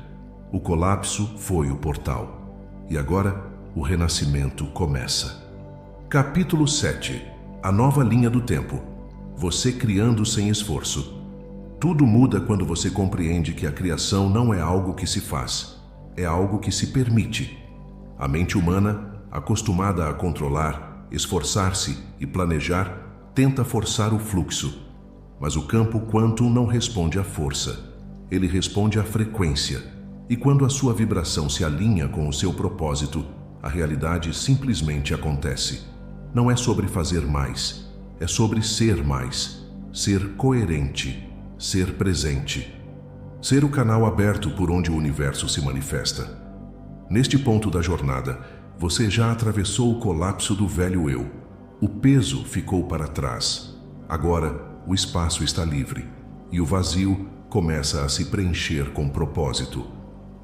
O colapso foi o portal. E agora, o renascimento começa. Capítulo 7. A nova linha do tempo. Você criando sem esforço. Tudo muda quando você compreende que a criação não é algo que se faz, é algo que se permite. A mente humana, acostumada a controlar, esforçar-se e planejar, tenta forçar o fluxo. Mas o campo Quantum não responde à força, ele responde à frequência. E quando a sua vibração se alinha com o seu propósito, a realidade simplesmente acontece. Não é sobre fazer mais, é sobre ser mais, ser coerente, ser presente. Ser o canal aberto por onde o universo se manifesta. Neste ponto da jornada, você já atravessou o colapso do velho eu. O peso ficou para trás. Agora, o espaço está livre e o vazio começa a se preencher com propósito.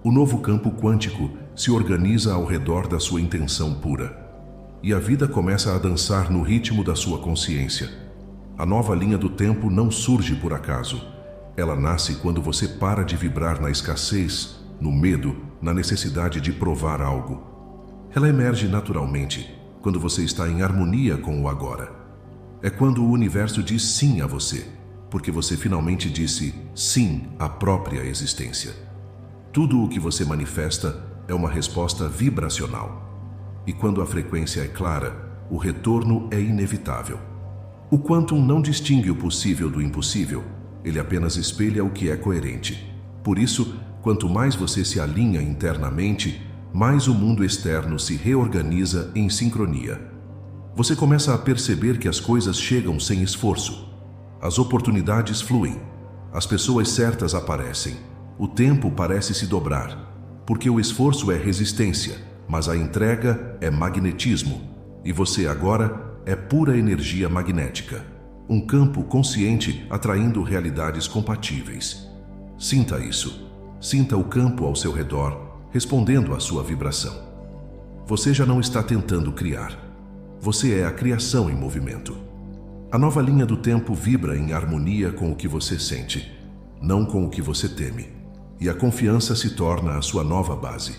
O novo campo quântico se organiza ao redor da sua intenção pura. E a vida começa a dançar no ritmo da sua consciência. A nova linha do tempo não surge por acaso. Ela nasce quando você para de vibrar na escassez, no medo, na necessidade de provar algo. Ela emerge naturalmente quando você está em harmonia com o agora. É quando o universo diz sim a você, porque você finalmente disse sim à própria existência. Tudo o que você manifesta é uma resposta vibracional. E quando a frequência é clara, o retorno é inevitável. O Quantum não distingue o possível do impossível, ele apenas espelha o que é coerente. Por isso, quanto mais você se alinha internamente, mais o mundo externo se reorganiza em sincronia. Você começa a perceber que as coisas chegam sem esforço. As oportunidades fluem, as pessoas certas aparecem, o tempo parece se dobrar, porque o esforço é resistência, mas a entrega é magnetismo, e você agora é pura energia magnética, um campo consciente atraindo realidades compatíveis. Sinta isso. Sinta o campo ao seu redor, respondendo à sua vibração. Você já não está tentando criar. Você é a criação em movimento. A nova linha do tempo vibra em harmonia com o que você sente, não com o que você teme. E a confiança se torna a sua nova base.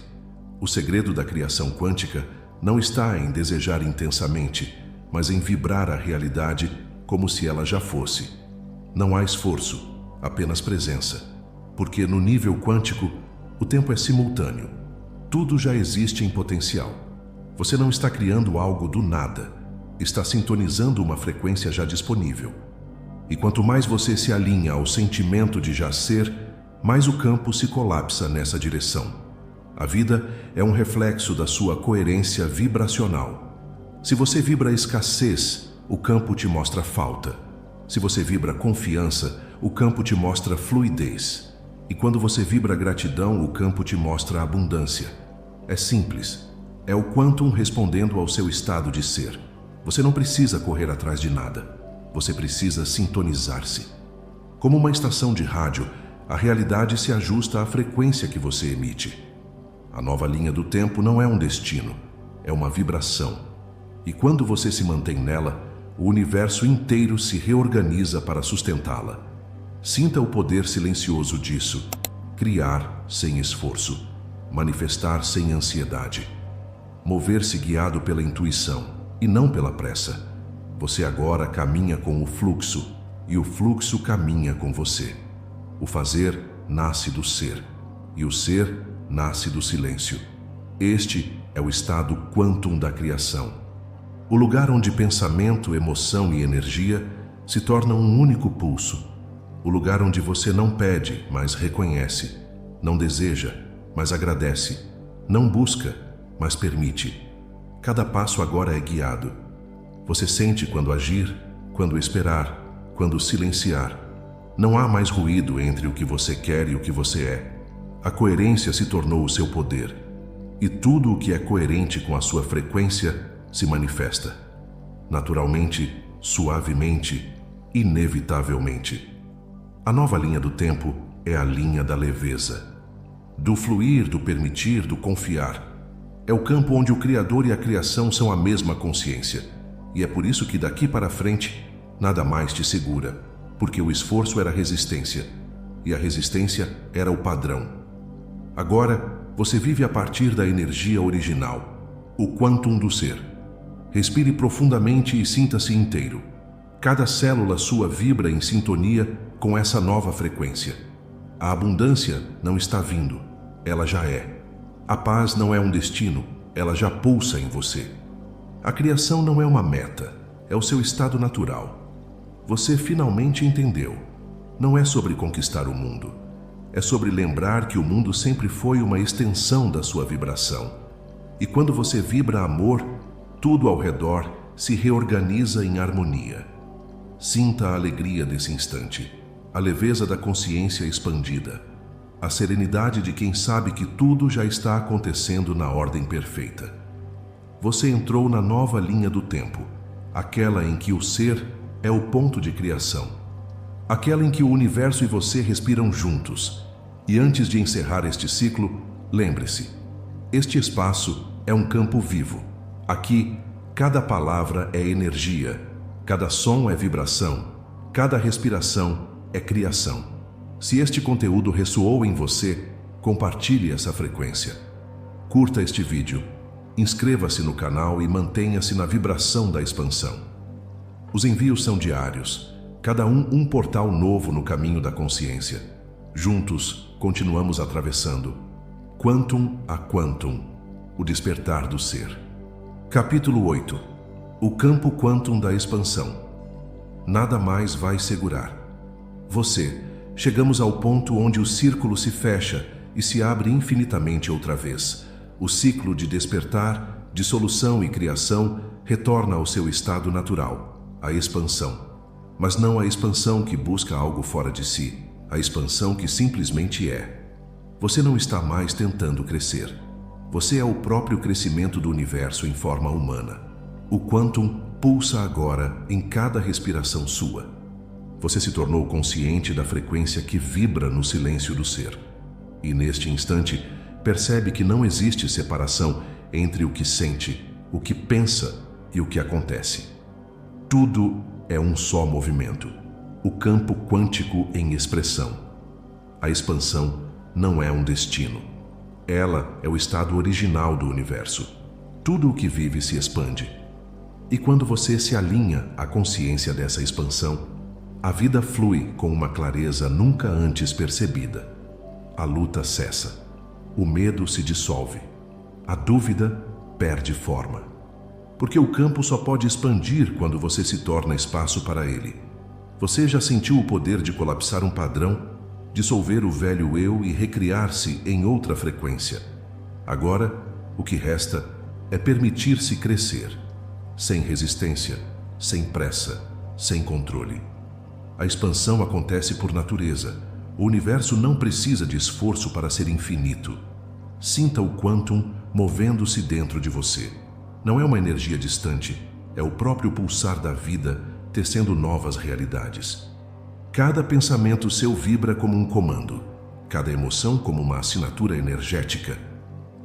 O segredo da criação quântica não está em desejar intensamente, mas em vibrar a realidade como se ela já fosse. Não há esforço, apenas presença. Porque no nível quântico, o tempo é simultâneo. Tudo já existe em potencial. Você não está criando algo do nada, está sintonizando uma frequência já disponível. E quanto mais você se alinha ao sentimento de já ser, mais o campo se colapsa nessa direção. A vida é um reflexo da sua coerência vibracional. Se você vibra escassez, o campo te mostra falta. Se você vibra confiança, o campo te mostra fluidez. E quando você vibra gratidão, o campo te mostra abundância. É simples. É o Quantum respondendo ao seu estado de ser. Você não precisa correr atrás de nada. Você precisa sintonizar-se. Como uma estação de rádio, a realidade se ajusta à frequência que você emite. A nova linha do tempo não é um destino, é uma vibração. E quando você se mantém nela, o universo inteiro se reorganiza para sustentá-la. Sinta o poder silencioso disso. Criar sem esforço, manifestar sem ansiedade, mover-se guiado pela intuição e não pela pressa. Você agora caminha com o fluxo e o fluxo caminha com você. O fazer nasce do ser e o ser nasce do silêncio. Este é o estado quantum da criação. O lugar onde pensamento, emoção e energia se tornam um único pulso. O lugar onde você não pede, mas reconhece, não deseja, mas agradece, não busca, mas permite. Cada passo agora é guiado. Você sente quando agir, quando esperar, quando silenciar. Não há mais ruído entre o que você quer e o que você é. A coerência se tornou o seu poder. E tudo o que é coerente com a sua frequência se manifesta. Naturalmente, suavemente, inevitavelmente. A nova linha do tempo é a linha da leveza. Do fluir, do permitir, do confiar. É o campo onde o Criador e a criação são a mesma consciência. E é por isso que daqui para frente, nada mais te segura. Porque o esforço era resistência. E a resistência era o padrão. Agora, você vive a partir da energia original. O quantum do ser. Respire profundamente e sinta-se inteiro. Cada célula sua vibra em sintonia com essa nova frequência. A abundância não está vindo, ela já é. A paz não é um destino, ela já pulsa em você. A criação não é uma meta, é o seu estado natural. Você finalmente entendeu. Não é sobre conquistar o mundo. É sobre lembrar que o mundo sempre foi uma extensão da sua vibração. E quando você vibra amor, tudo ao redor se reorganiza em harmonia. Sinta a alegria desse instante, a leveza da consciência expandida, a serenidade de quem sabe que tudo já está acontecendo na ordem perfeita. Você entrou na nova linha do tempo, aquela em que o ser é o ponto de criação, aquela em que o universo e você respiram juntos. E antes de encerrar este ciclo, lembre-se, este espaço é um campo vivo. Aqui, cada palavra é energia, cada som é vibração, cada respiração é criação. Se este conteúdo ressoou em você, compartilhe essa frequência. Curta este vídeo, inscreva-se no canal e mantenha-se na vibração da expansão. Os envios são diários, cada um portal novo no caminho da consciência. Juntos, continuamos atravessando, quantum a quantum, o despertar do ser. Capítulo 8. O campo quantum da expansão. Nada mais vai segurar. Você, chegamos ao ponto onde o círculo se fecha e se abre infinitamente outra vez. O ciclo de despertar, dissolução e criação retorna ao seu estado natural, a expansão. Mas não a expansão que busca algo fora de si, a expansão que simplesmente é. Você não está mais tentando crescer. Você é o próprio crescimento do universo em forma humana. O quantum pulsa agora em cada respiração sua. Você se tornou consciente da frequência que vibra no silêncio do ser. E neste instante, percebe que não existe separação entre o que sente, o que pensa e o que acontece. Tudo é um só movimento. O campo quântico em expressão. A expansão não é um destino. Ela é o estado original do universo. Tudo o que vive se expande. E quando você se alinha à consciência dessa expansão, a vida flui com uma clareza nunca antes percebida. A luta cessa. O medo se dissolve. A dúvida perde forma. Porque o campo só pode expandir quando você se torna espaço para ele. Você já sentiu o poder de colapsar um padrão, dissolver o velho eu e recriar-se em outra frequência. Agora, o que resta é permitir-se crescer. Sem resistência, sem pressa, sem controle. A expansão acontece por natureza. O universo não precisa de esforço para ser infinito. Sinta o quantum movendo-se dentro de você. Não é uma energia distante, é o próprio pulsar da vida tecendo novas realidades. Cada pensamento seu vibra como um comando, cada emoção como uma assinatura energética.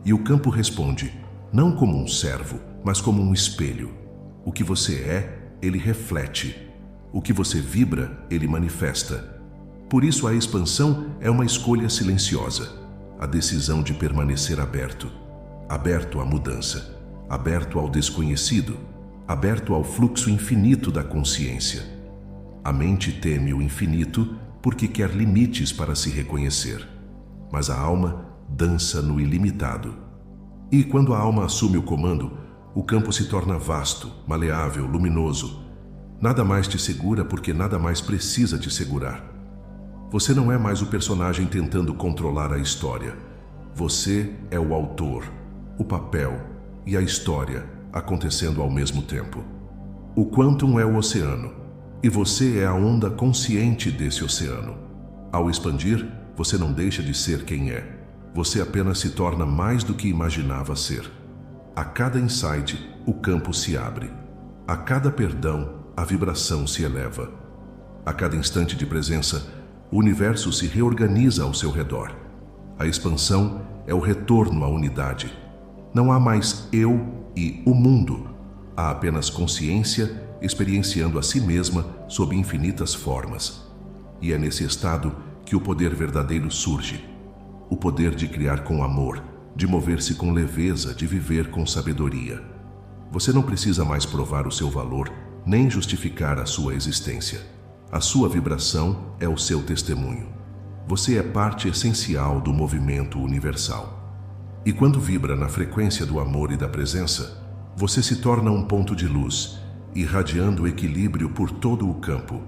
E o campo responde, não como um servo, mas como um espelho. O que você é, ele reflete. O que você vibra, ele manifesta. Por isso a expansão é uma escolha silenciosa, a decisão de permanecer aberto, aberto à mudança, aberto ao desconhecido, aberto ao fluxo infinito da consciência. A mente teme o infinito porque quer limites para se reconhecer, mas a alma dança no ilimitado. E quando a alma assume o comando, o campo se torna vasto, maleável, luminoso. Nada mais te segura porque nada mais precisa te segurar. Você não é mais o personagem tentando controlar a história. Você é o autor, o papel e a história acontecendo ao mesmo tempo. O quantum é o oceano, e você é a onda consciente desse oceano. Ao expandir, você não deixa de ser quem é. Você apenas se torna mais do que imaginava ser. A cada insight, o campo se abre. A cada perdão, a vibração se eleva. A cada instante de presença, o universo se reorganiza ao seu redor. A expansão é o retorno à unidade. Não há mais eu e o mundo. Há apenas consciência experienciando a si mesma sob infinitas formas. E é nesse estado que o poder verdadeiro surge. O poder de criar com amor, de mover-se com leveza, de viver com sabedoria. Você não precisa mais provar o seu valor, nem justificar a sua existência. A sua vibração é o seu testemunho. Você é parte essencial do movimento universal. E quando vibra na frequência do amor e da presença, você se torna um ponto de luz, irradiando equilíbrio por todo o campo.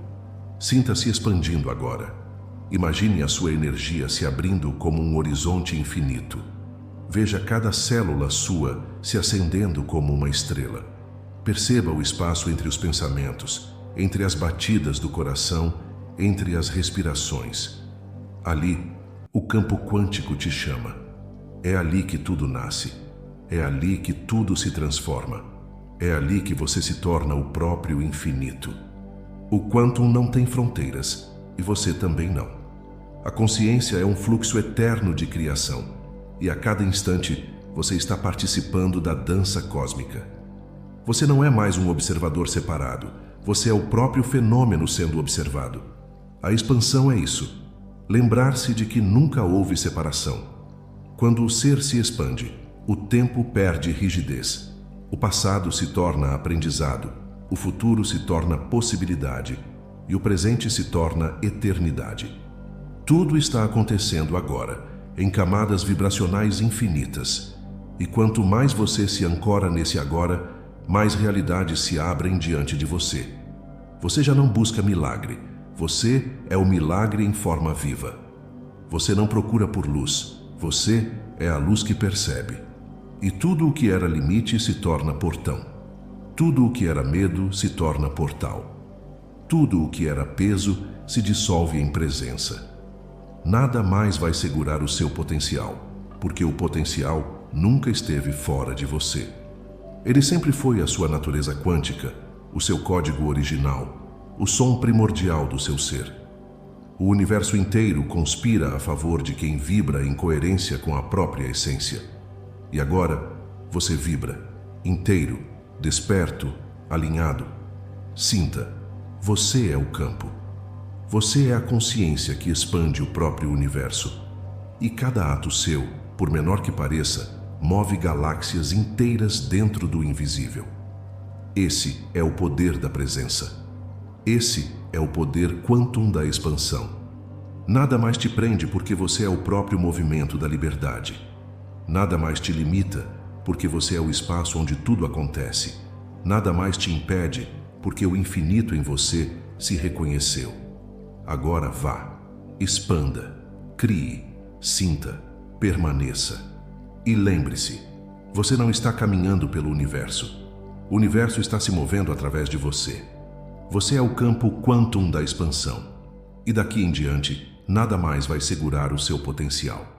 Sinta-se expandindo agora. Imagine a sua energia se abrindo como um horizonte infinito. Veja cada célula sua se acendendo como uma estrela. Perceba o espaço entre os pensamentos, entre as batidas do coração, entre as respirações. Ali, o campo quântico te chama. É ali que tudo nasce. É ali que tudo se transforma. É ali que você se torna o próprio infinito. O quantum não tem fronteiras, e você também não. A consciência é um fluxo eterno de criação, e a cada instante você está participando da dança cósmica. Você não é mais um observador separado, você é o próprio fenômeno sendo observado. A expansão é isso. Lembrar-se de que nunca houve separação. Quando o ser se expande, o tempo perde rigidez. O passado se torna aprendizado, o futuro se torna possibilidade e o presente se torna eternidade. Tudo está acontecendo agora, em camadas vibracionais infinitas. E quanto mais você se ancora nesse agora, mais realidades se abrem diante de você. Você já não busca milagre. Você é o milagre em forma viva. Você não procura por luz. Você é a luz que percebe. E tudo o que era limite se torna portão. Tudo o que era medo se torna portal. Tudo o que era peso se dissolve em presença. Nada mais vai segurar o seu potencial, porque o potencial nunca esteve fora de você. Ele sempre foi a sua natureza quântica, o seu código original, o som primordial do seu ser. O universo inteiro conspira a favor de quem vibra em coerência com a própria essência. E agora, você vibra, inteiro, desperto, alinhado. Sinta, você é o campo. Você é a consciência que expande o próprio universo. E cada ato seu, por menor que pareça, move galáxias inteiras dentro do invisível. Esse é o poder da presença. Esse é o poder quantum da expansão. Nada mais te prende porque você é o próprio movimento da liberdade. Nada mais te limita porque você é o espaço onde tudo acontece. Nada mais te impede porque o infinito em você se reconheceu. Agora vá, expanda, crie, sinta, permaneça. E lembre-se, você não está caminhando pelo universo. O universo está se movendo através de você. Você é o campo quantum da expansão. E daqui em diante, nada mais vai segurar o seu potencial.